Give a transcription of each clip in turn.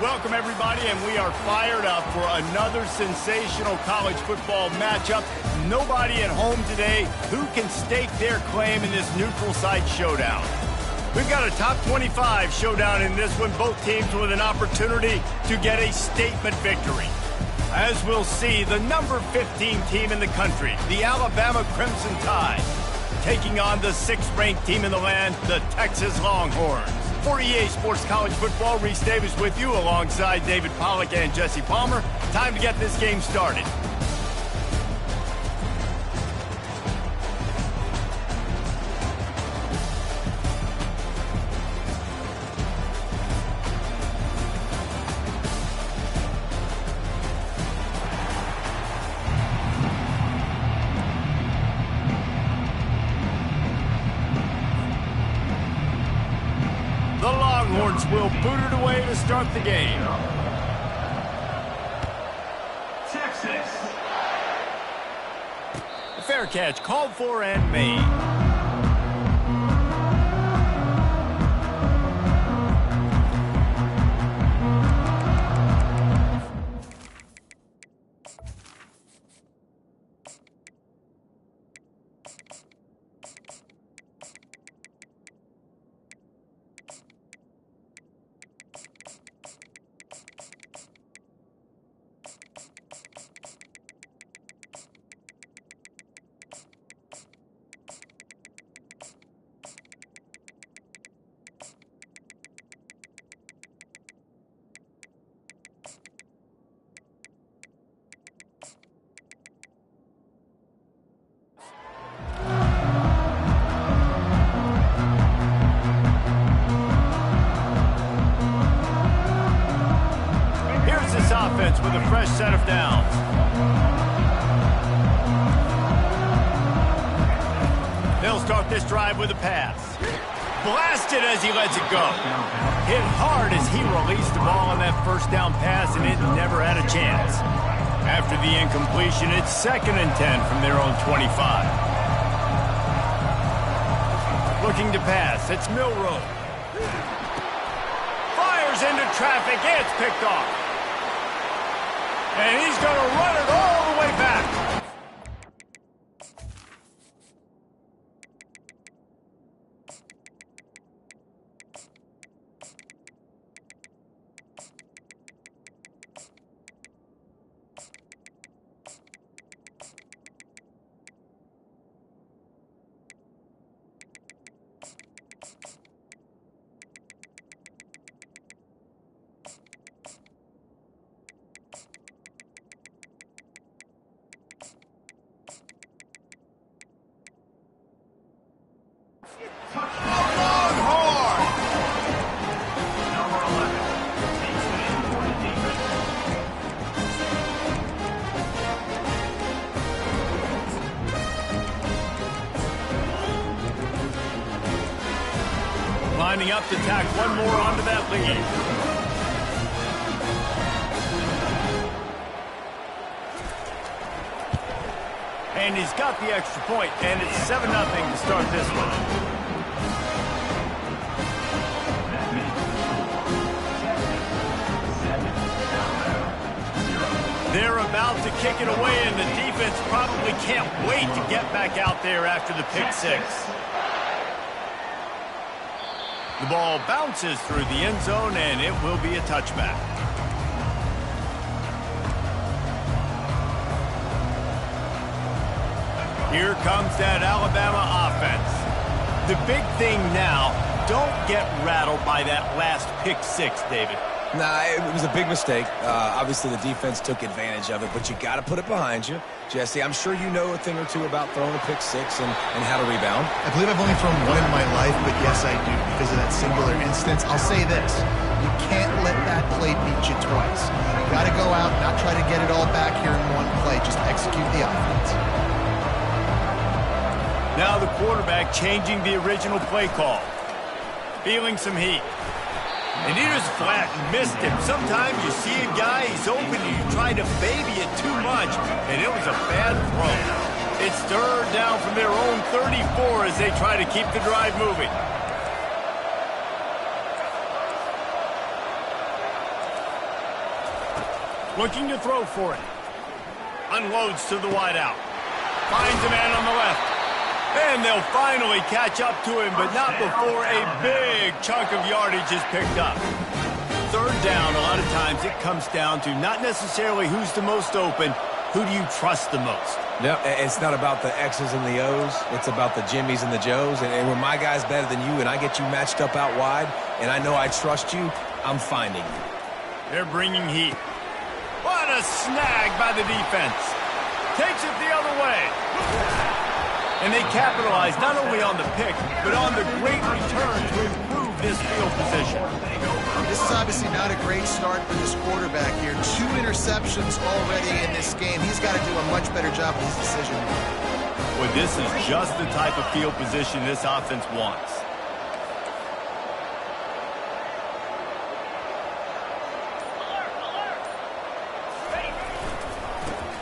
Welcome, everybody, and we are fired up for another sensational college football matchup. Nobody at home today who can stake their claim in this neutral site showdown. We've got a top 25 showdown in this one, both teams with an opportunity to get a statement victory. As we'll see, the number 15 team in the country, the Alabama Crimson Tide, taking on the 6th-ranked team in the land, the Texas Longhorns. For EA Sports College Football, Reese Davis with you alongside David Pollack and Jesse Palmer. Time to get this game started. Will boot it away to start the game. Texas. A fair catch called for and made. Offense with a fresh set of downs. They'll start this drive with a pass. Blasted as he lets it go. Hit hard as he released the ball on that first down pass, and it never had a chance. After the incompletion, it's 2nd and 10 from their own 25. Looking to pass, it's Milroe. Fires into traffic, it's picked off. And he's going to run it all the way back. Lining up to tack one more onto that lead. And he's got the extra point, and it's 7-0 to start this one. They're about to kick it away, and the defense probably can't wait to get back out there after the pick six. The ball bounces through the end zone, and it will be a touchback. Here comes that Alabama offense. The big thing now, don't get rattled by that last pick six, David. Nah, it was a big mistake. Obviously, the defense took advantage of it, but you got to put it behind you. Jesse, I'm sure you know a thing or two about throwing a pick six and how to rebound. I believe I've only thrown one in my life, but yes, I do. Because of that singular instance, I'll say this. You can't let that play beat you twice. You got to go out, not try to get it all back here in one play. Just execute the offense. Now the quarterback changing the original play call. Feeling some heat. And he just flat and missed him. Sometimes you see a guy, he's open, and you try to baby it too much, and it was a bad throw. It's third down from their own 34 as they try to keep the drive moving. Looking to throw for it. Unloads to the wideout. Finds a man on the left. And they'll finally catch up to him, but not before a big chunk of yardage is picked up. Third down, a lot of times it comes down to not necessarily who's the most open, who do you trust the most? No, it's not about the X's and the O's. It's about the Jimmies and the Joes. And when my guy's better than you and I get you matched up out wide, and I know I trust you, I'm finding you. They're bringing heat. What a snag by the defense. Takes it the other way. And they capitalize not only on the pick, but on the great return to improve this field position. This is obviously not a great start for this quarterback here. 2 interceptions already in this game. He's got to do a much better job with his decision. Well, this is just the type of field position this offense wants.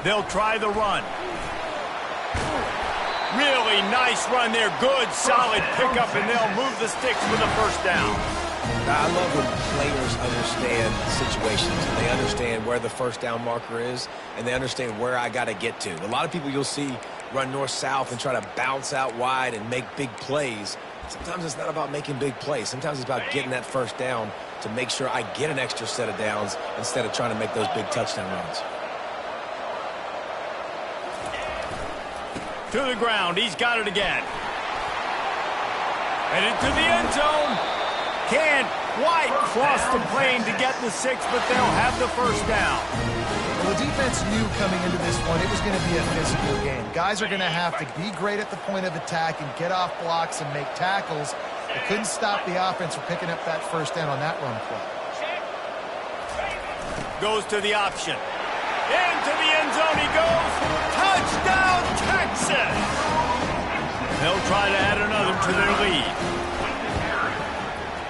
They'll try the run. Really nice run there. Good, solid pickup, and they'll move the sticks for the first down. I love when players understand situations. They understand where the first down marker is, and they understand where I got to get to. A lot of people you'll see run north-south and try to bounce out wide and make big plays. Sometimes it's not about making big plays. Sometimes it's about getting that first down to make sure I get an extra set of downs instead of trying to make those big touchdown runs. To the ground. He's got it again. Headed to the end zone. Can't quite cross the plane to get the 6, but they'll have the first down. Well, the defense knew coming into this one it was going to be a physical game. Guys are going to have to be great at the point of attack and get off blocks and make tackles. They couldn't stop the offense from picking up that first down on that run play. Goes to the option. Into the end zone he goes. Touchdown, Texas! They'll try to add another to their lead.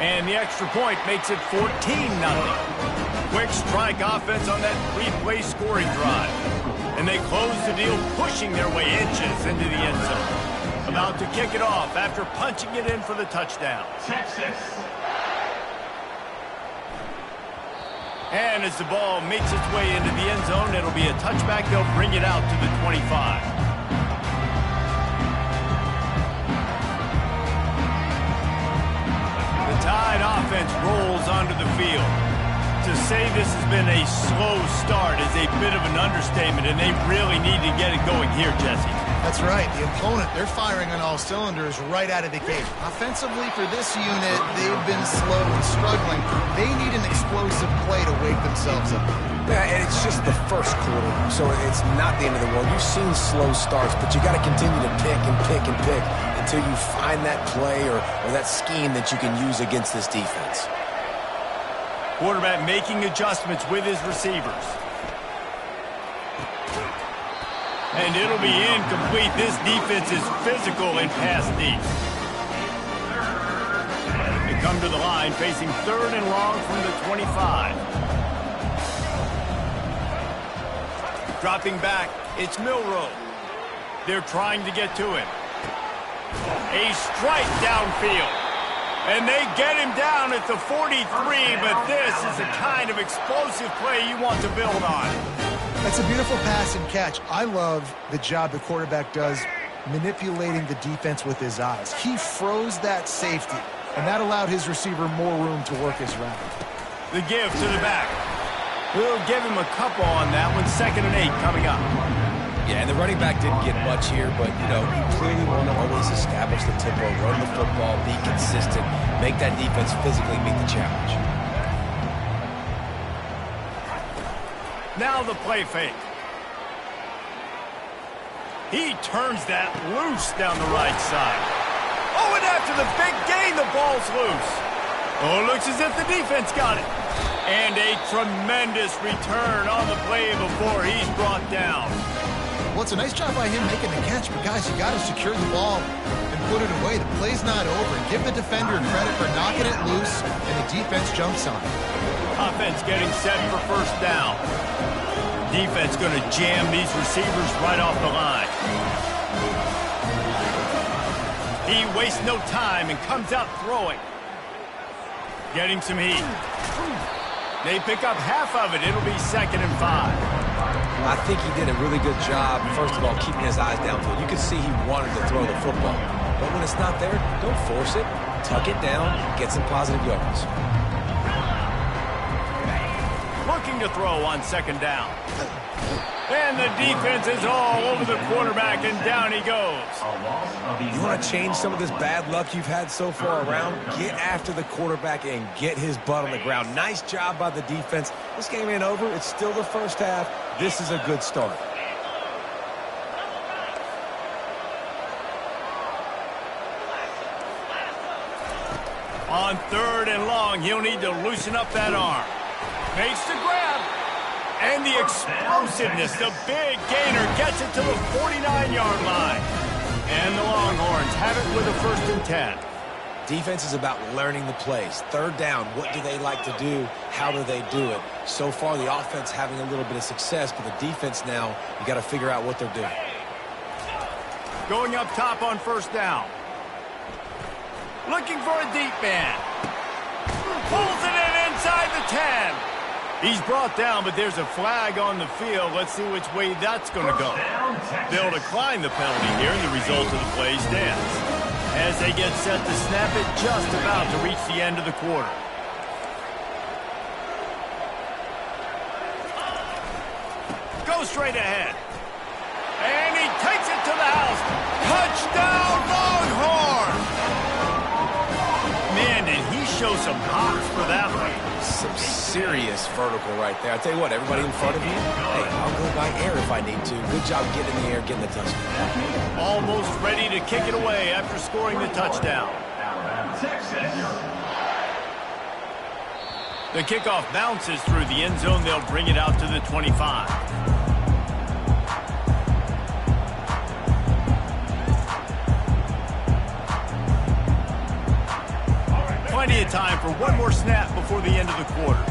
And the extra point makes it 14-0. Quick strike offense on that 3-play scoring drive. And they close the deal, pushing their way inches into the end zone. About to kick it off after punching it in for the touchdown. Texas. And as the ball makes its way into the end zone, it'll be a touchback. They'll bring it out to the 25. The Tide offense rolls onto the field. To say this has been a slow start is a bit of an understatement, and they really need to get it going here, Jesse. That's right. The opponent, they're firing on all cylinders right out of the gate. Offensively for this unit, they've been slow and struggling. They need an explosive play to wake themselves up. Yeah, and it's just the first quarter, so it's not the end of the world. You've seen slow starts, but you got to continue to pick and pick and pick until you find that play or that scheme that you can use against this defense. Quarterback making adjustments with his receivers. And it'll be incomplete. This defense is physical and pass deep. They come to the line facing 3rd and long from the 25. Dropping back, it's Milroe. They're trying to get to him. A strike downfield. And they get him down at the 43, but this is the kind of explosive play you want to build on. That's a beautiful pass and catch. I love the job the quarterback does manipulating the defense with his eyes. He froze that safety, and that allowed his receiver more room to work his route. The give to the back. We'll give him a couple on that one. 2nd and 8 coming up. Yeah, and the running back didn't get much here, but, you know, you clearly want to always establish the tempo, run the football, be consistent, make that defense physically meet the challenge. Now the play fake. He turns that loose down the right side. Oh, and after the big gain, the ball's loose. Oh, it looks as if the defense got it. And a tremendous return on the play before he's brought down. Well, it's a nice job by him making the catch, but guys, you got to secure the ball and put it away. The play's not over. Give the defender credit for knocking it loose, and the defense jumps on it. Offense getting set for first down. Defense going to jam these receivers right off the line. He wastes no time and comes out throwing. Getting some heat. They pick up half of it. It'll be 2nd and 5. I think he did a really good job, first of all, keeping his eyes downfield. You could see he wanted to throw the football. But when it's not there, don't force it. Tuck it down, get some positive yards. Looking to throw on 2nd down. And the defense is all over the quarterback, and down he goes. You want to change some of this bad luck you've had so far around? Get after the quarterback and get his butt on the ground. Nice job by the defense. This game ain't over. It's still the first half. This is a good start. On 3rd and long, he'll need to loosen up that arm. Makes the grab. And the explosiveness, the big gainer gets it to the 49-yard line. And the Longhorns have it with a 1st and 10. Defense is about learning the plays. 3rd down, what do they like to do? How do they do it? So far, the offense having a little bit of success, but the defense now, you got to figure out what they're doing. Going up top on 1st down. Looking for a deep man. Pulls it in inside the 10. He's brought down, but there's a flag on the field. Let's see which way that's going to go. They'll decline the penalty here, and the result of the play stands. As they get set to snap it, just about to reach the end of the quarter. Go straight ahead. And he takes it to the house. Touchdown, Longhorns! Man, did he show some hops for that one. Some serious vertical right there. I tell you what, everybody in front of you, hey, I'll go by air if I need to. Good job getting in the air, getting the touchdown. Almost ready to kick it away after scoring the touchdown. The kickoff bounces through the end zone. They'll bring it out to the 25. Plenty of time for one more snap before the end of the quarter.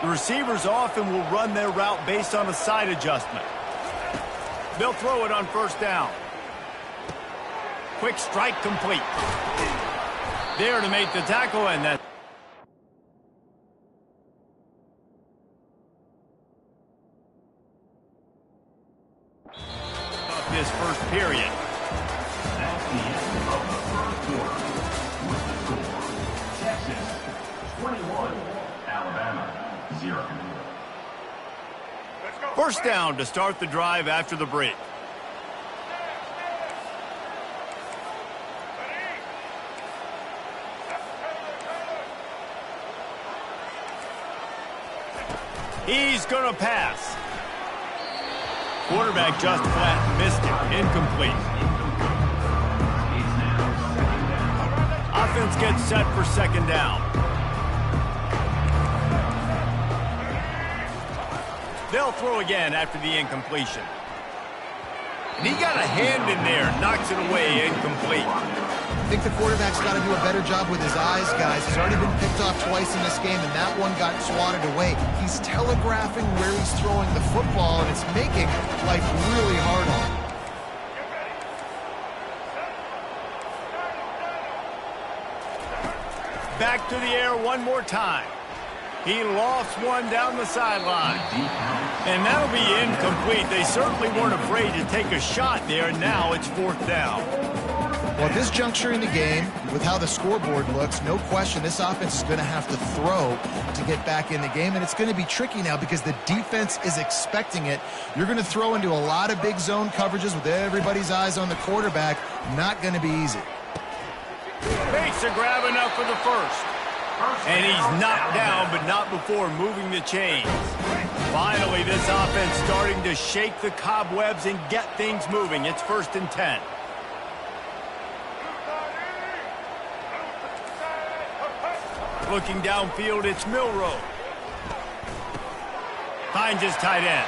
The receivers often will run their route based on a side adjustment. They'll throw it on 1st down. Quick strike complete. There to make the tackle, and that. This first period. First down to start the drive after the break. He's going to pass. Quarterback just flat missed it. Incomplete. Offense gets set for 2nd down. They'll throw again after the incompletion. And he got a hand in there, knocks it away, incomplete. I think the quarterback's got to do a better job with his eyes, guys. He's already been picked off twice in this game, and that one got swatted away. He's telegraphing where he's throwing the football, and it's making life really hard on him. Back to the air one more time. He lofts one down the sideline. And that'll be incomplete. They certainly weren't afraid to take a shot there. Now it's 4th down. Well, at this juncture in the game, with how the scoreboard looks, no question this offense is going to have to throw to get back in the game. And it's going to be tricky now because the defense is expecting it. You're going to throw into a lot of big zone coverages with everybody's eyes on the quarterback. Not going to be easy. Makes a grab enough for the first. And he's knocked down, but not before moving the chains. Finally, this offense starting to shake the cobwebs and get things moving. It's 1st and 10. Looking downfield, it's Milroe. Finds his tight end.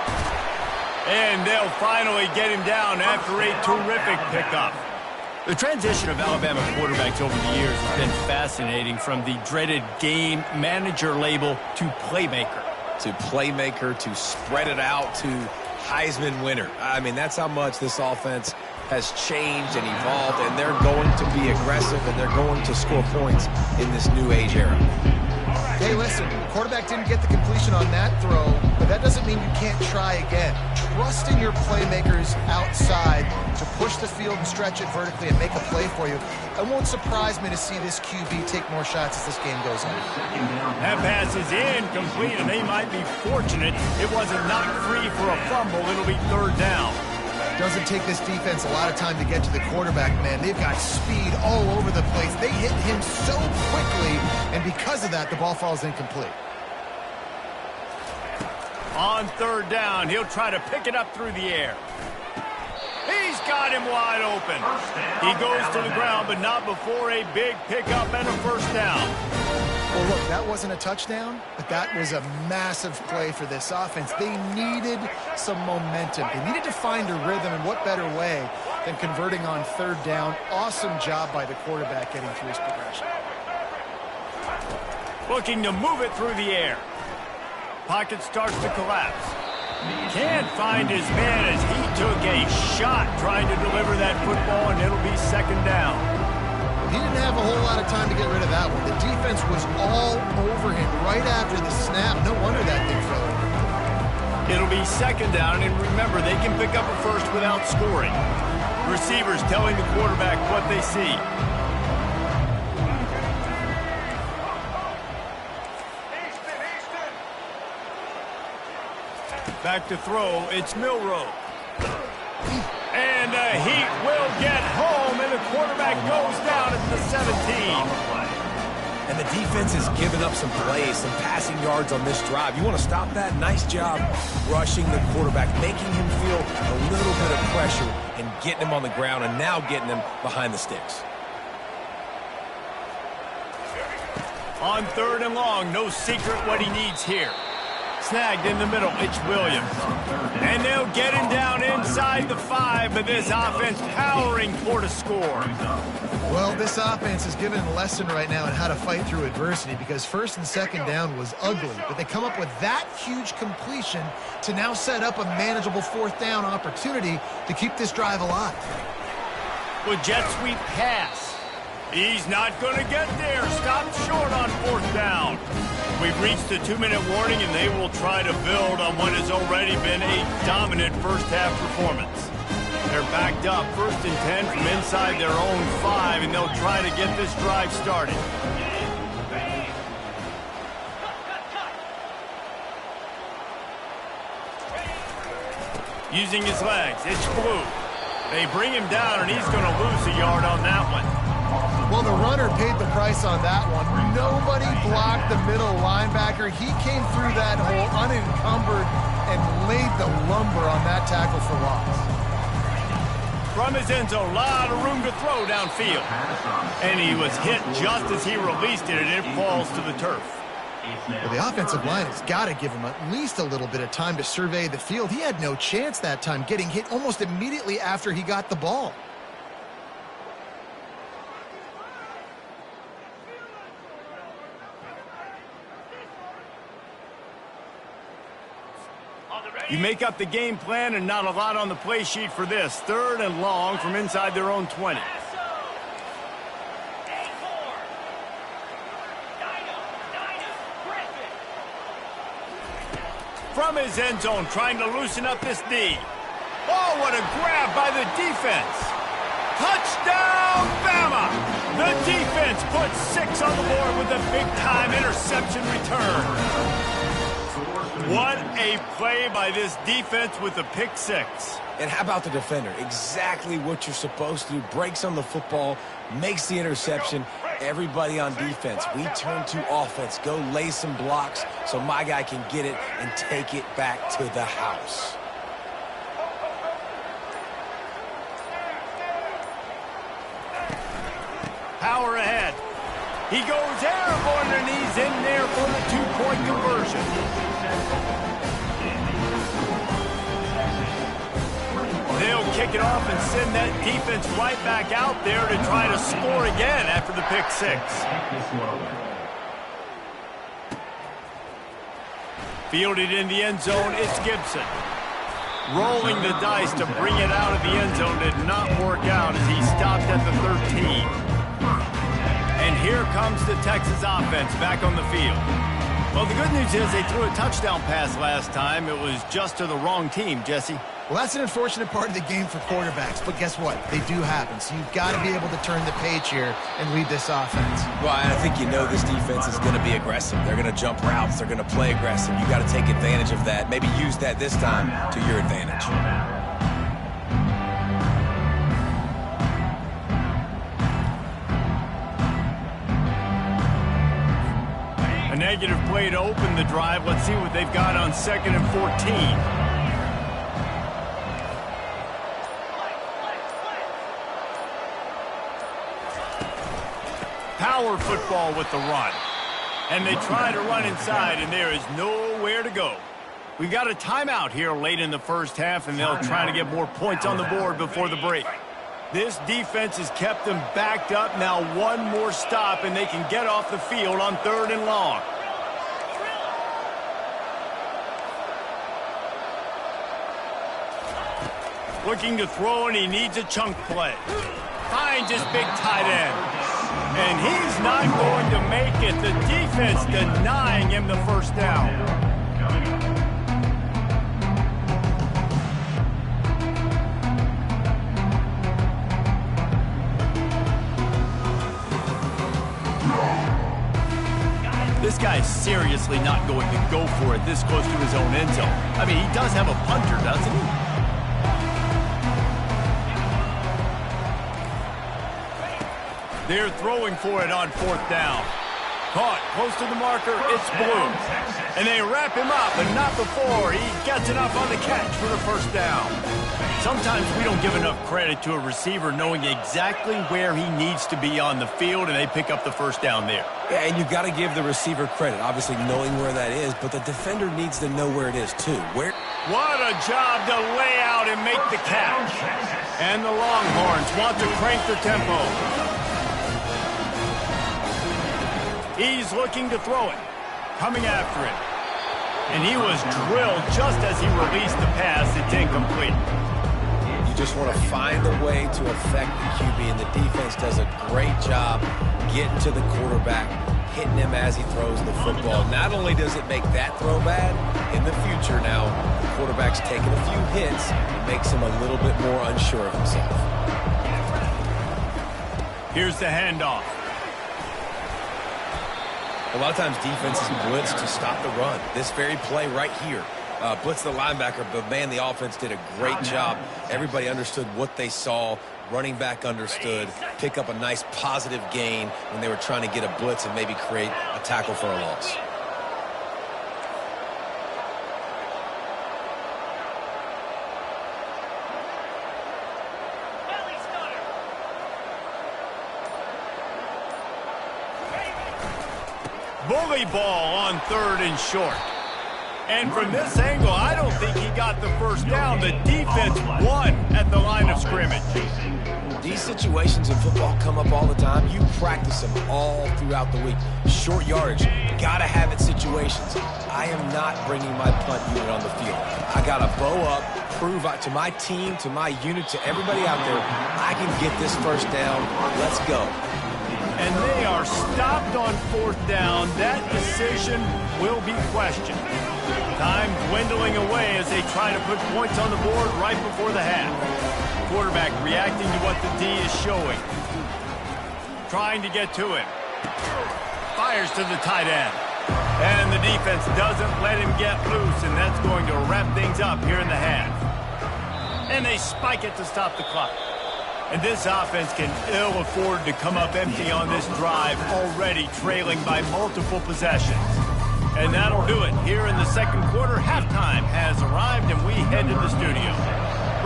And they'll finally get him down after a terrific pickup. The transition of Alabama quarterbacks over the years has been fascinating, from the dreaded game manager label to playmaker. To playmaker, to spread it out, to Heisman winner. I mean, that's how much this offense has changed and evolved, and they're going to be aggressive, and they're going to score points in this new age era. Hey, listen, the quarterback didn't get the completion on that throw, but that doesn't mean you can't try again. Trusting your playmakers outside to push the field and stretch it vertically and make a play for you. It won't surprise me to see this QB take more shots as this game goes on. That pass is incomplete, and they might be fortunate it wasn't knocked free for a fumble. It'll be third down. Doesn't take this defense a lot of time to get to the quarterback, man. They've got speed all over the place. They hit him so quickly, and because of that, the ball falls incomplete. On third down, he'll try to pick it up through the air. He's got him wide open. He goes to the ground, but not before a big pickup and a first down. Well, look, that wasn't a touchdown, but that was a massive play for this offense. They needed some momentum. They needed to find a rhythm, and what better way than converting on third down. Awesome job by the quarterback getting through his progression. Looking to move it through the air. Pocket starts to collapse. Can't find his man as he took a shot trying to deliver that football, and it'll be second down. He didn't have a whole lot of time to get rid of that one. The defense was all over him right after the snap. No wonder that thing fell over. It'll be second down, and remember, they can pick up a first without scoring. Receivers telling the quarterback what they see. Back to throw, it's Milroe. And the heat will get home, and the quarterback goes down at the 17. And the defense has given up some plays, some passing yards on this drive. You want to stop that? Nice job rushing the quarterback, making him feel a little bit of pressure and getting him on the ground, and now getting him behind the sticks. On third and long, no secret what he needs here. Snagged in the middle, it's Williams. And they'll get him down inside the 5, but this offense powering for the score. Well, this offense is given a lesson right now on how to fight through adversity, because first and second down was ugly, but they come up with that huge completion to now set up a manageable fourth down opportunity to keep this drive alive. With jet sweep pass. He's not going to get there. Stopped short on fourth down. We've reached the 2-minute warning, and they will try to build on what has already been a dominant first-half performance. They're backed up, 1st and 10 from inside their own 5, and they'll try to get this drive started. Using his legs, it's Blue. They bring him down, and he's going to lose a yard on that one. Well, the runner paid the price on that one. Nobody blocked the middle linebacker. He came through that hole unencumbered and laid the lumber on that tackle for loss. From his end zone, a lot of room to throw downfield. And he was hit just as he released it, and it falls to the turf. Well, the offensive line has got to give him at least a little bit of time to survey the field. He had no chance that time, getting hit almost immediately after he got the ball. You make up the game plan, and not a lot on the play sheet for this. 3rd and long from inside their own 20. From his end zone, trying to loosen up this D. Oh, what a grab by the defense. Touchdown, Bama! The defense puts 6 on the board with a big-time interception return. What a play by this defense with a pick 6. And how about the defender? Exactly what you're supposed to do. Breaks on the football, makes the interception. Everybody on defense, we turn to offense. Go lay some blocks so my guy can get it and take it back to the house. Power ahead. He goes airborne, and he's in there for the 2-point conversion. They'll kick it off and send that defense right back out there to try to score again after the pick 6. Fielded in the end zone, it's Gibson. Rolling the dice to bring it out of the end zone did not work out as he stopped at the 13. And here comes the Texas offense back on the field. Well, the good news is they threw a touchdown pass last time. It was just to the wrong team, Jesse. Well, that's an unfortunate part of the game for quarterbacks, but guess what? They do happen, so you've got to be able to turn the page here and lead this offense. Well, I think you know this defense is going to be aggressive. They're going to jump routes. They're going to play aggressive. You got to take advantage of that. Maybe use that this time to your advantage. A negative play to open the drive. Let's see what they've got on 2nd and 14. Power football with the run. And they try to run inside, and there is nowhere to go. We've got a timeout here late in the first half, and they'll try to get more points on the board before the break. This defense has kept them backed up. Now one more stop, and they can get off the field on 3rd and long. Looking to throw, and he needs a chunk play. Finds his big tight end. And he's not going to make it. The defense denying him the first down. This guy's seriously not going to go for it this close to his own end zone. I mean, he does have a punter, doesn't he? They're throwing for it on 4th down. Caught close to the marker. It's Blue. And they wrap him up, but not before he gets enough on the catch for the first down. Sometimes we don't give enough credit to a receiver knowing exactly where he needs to be on the field, and they pick up the first down there. Yeah, and you've got to give the receiver credit, obviously knowing where that is, but the defender needs to know where it is, too. What a job to lay out and make the catch. And the Longhorns want to crank the tempo. He's looking to throw it. Coming after it. And he was drilled just as he released the pass. It's incomplete. You just want to find a way to affect the QB, and the defense does a great job getting to the quarterback, hitting him as he throws the football. Not only does it make that throw bad, in the future now, the quarterback's taking a few hits. It makes him a little bit more unsure of himself. Here's the handoff. A lot of times defenses blitz to stop the run. This very play right here, blitz the linebacker, but man, the offense did a great job. Everybody understood what they saw. Running back understood. Pick up a nice positive gain when they were trying to get a blitz and maybe create a tackle for a loss. Bully ball on 3rd and short. And from this angle, I don't think he got the first down. The defense won at the line of scrimmage. These situations in football come up all the time. You practice them all throughout the week. Short yardage, gotta have it situations. I am not bringing my punt unit on the field. I gotta bow up, prove out to my team, to my unit, to everybody out there, I can get this first down. Let's go. And they are stopped on 4th down. That decision will be questioned. Time dwindling away as they try to put points on the board right before the half. Quarterback reacting to what the D is showing. Trying to get to him. Fires to the tight end. And the defense doesn't let him get loose, and that's going to wrap things up here in the half. And they spike it to stop the clock. And this offense can ill afford to come up empty on this drive, already trailing by multiple possessions. And that'll do it here in the second quarter. Halftime has arrived, and we head to the studio.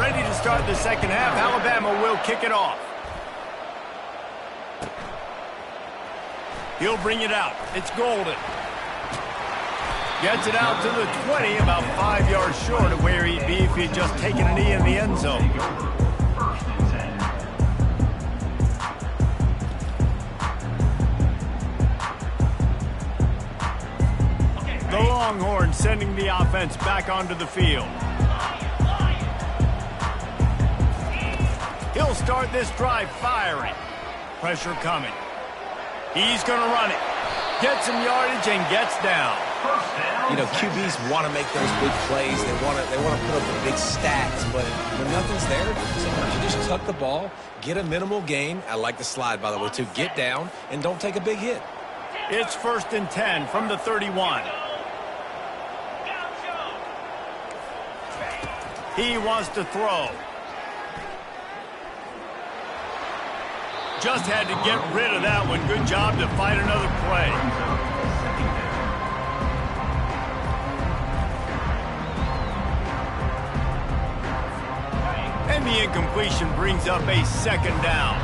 Ready to start the second half. Alabama will kick it off. He'll bring it out. It's Golden. Gets it out to the 20, about 5 yards short of where he'd be if he'd just taken a knee in the end zone. The Longhorns sending the offense back onto the field. He'll start this drive firing. Pressure coming. He's going to run it. Gets some yardage and gets down. You know, QBs want to make those big plays. They want to put up the big stats, but when nothing's there, sometimes you just tuck the ball, get a minimal gain. I like the slide, by the way, too. Get down and don't take a big hit. It's 1st and 10 from the 31. He wants to throw. Just had to get rid of that one. Good job to find another play. And the incompletion brings up a 2nd down.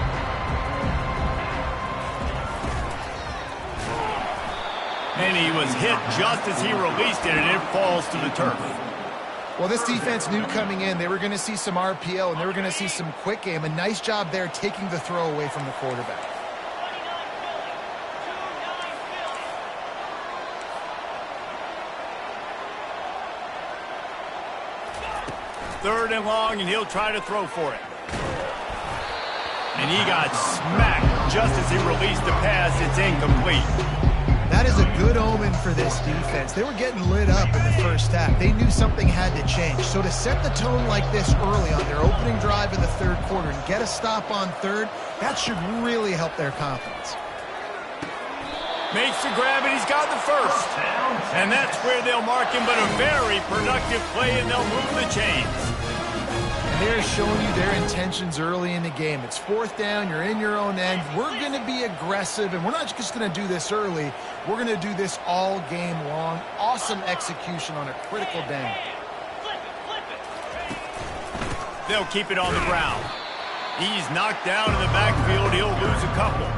And he was hit just as he released it, and it falls to the turf. Well, this defense knew coming in they were going to see some RPO and they were going to see some quick game. A nice job there taking the throw away from the quarterback. Third and long, and he'll try to throw for it. And he got smacked just as he released the pass. It's incomplete. That is a good omen for this defense. They were getting lit up in the first half. They knew something had to change. So to set the tone like this early on their opening drive in the 3rd quarter and get a stop on 3rd, that should really help their confidence. Makes the grab, and he's got the 1st. And that's where they'll mark him, but a very productive play, and they'll move the chains. They're showing you their intentions early in the game. It's 4th down. You're in your own end. We're going to be aggressive, and we're not just going to do this early. We're going to do this all game long. Awesome execution on a critical down. They'll keep it on the ground. He's knocked down in the backfield. He'll lose a couple.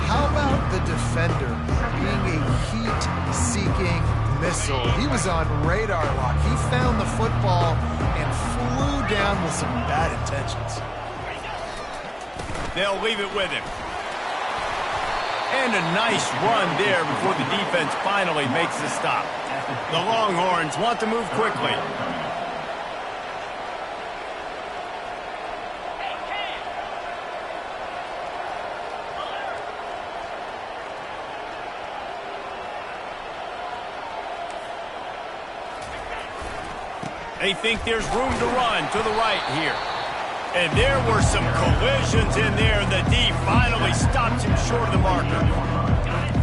How about the defender being a heat-seeking missile? He was on radar lock. He found the football and flew down with some bad intentions. They'll leave it with him. And a nice run there before the defense finally makes the stop. The Longhorns want to move quickly. They think there's room to run to the right here. And there were some collisions in there, and the D finally stops him short of the marker.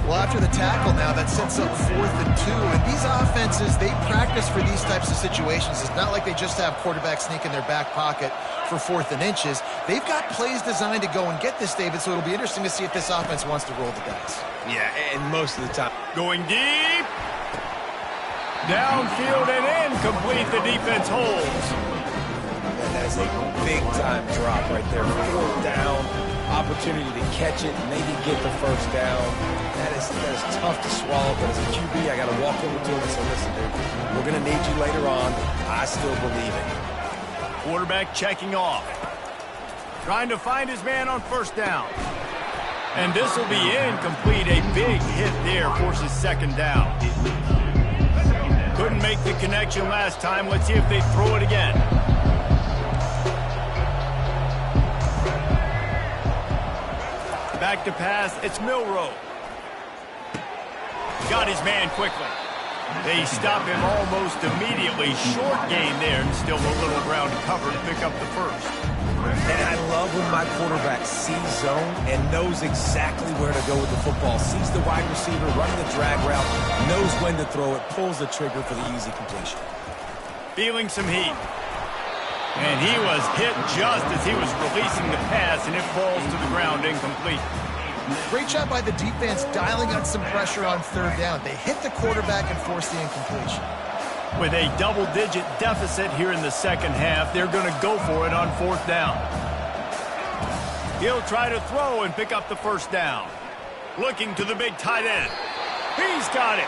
Well, after the tackle now, that sets up 4th and 2. And these offenses, they practice for these types of situations. It's not like they just have quarterbacks sneak in their back pocket for 4th and inches. They've got plays designed to go and get this, David, so it'll be interesting to see if this offense wants to roll the dice. Yeah, and most of the time. Going deep. Downfield and incomplete. The defense holds. And that's a big-time drop right there. 4th down, opportunity to catch it, maybe get the 1st down. That is tough to swallow, but as a QB, I got to walk over to him and say, listen, dude, we're going to need you later on. I still believe it. Quarterback checking off. Trying to find his man on 1st down. And this will be incomplete. A big hit there forces 2nd down. Couldn't make the connection last time. Let's see if they throw it again. Back to pass. It's Milroe. Got his man quickly. They stop him almost immediately. Short gain there, and still a little ground to cover to pick up the 1st. And I love when my quarterback sees zone and knows exactly where to go with the football. Sees the wide receiver running the drag route, knows when to throw it, pulls the trigger for the easy completion. Feeling some heat. And he was hit just as he was releasing the pass, and it falls to the ground incomplete. Great job by the defense dialing up some pressure on 3rd down. They hit the quarterback and forced the incompletion. With a double-digit deficit here in the 2nd half, they're going to go for it on 4th down. He'll try to throw and pick up the 1st down. Looking to the big tight end. He's got it.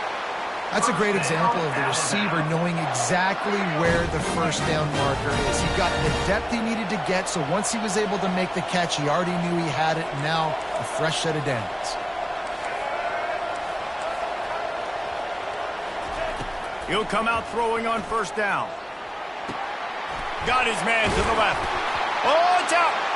That's a great example of the receiver knowing exactly where the 1st down marker is. He got the depth he needed to get, so once he was able to make the catch, he already knew he had it, and now a fresh set of downs. He'll come out throwing on 1st down. Got his man to the left. Oh, it's out.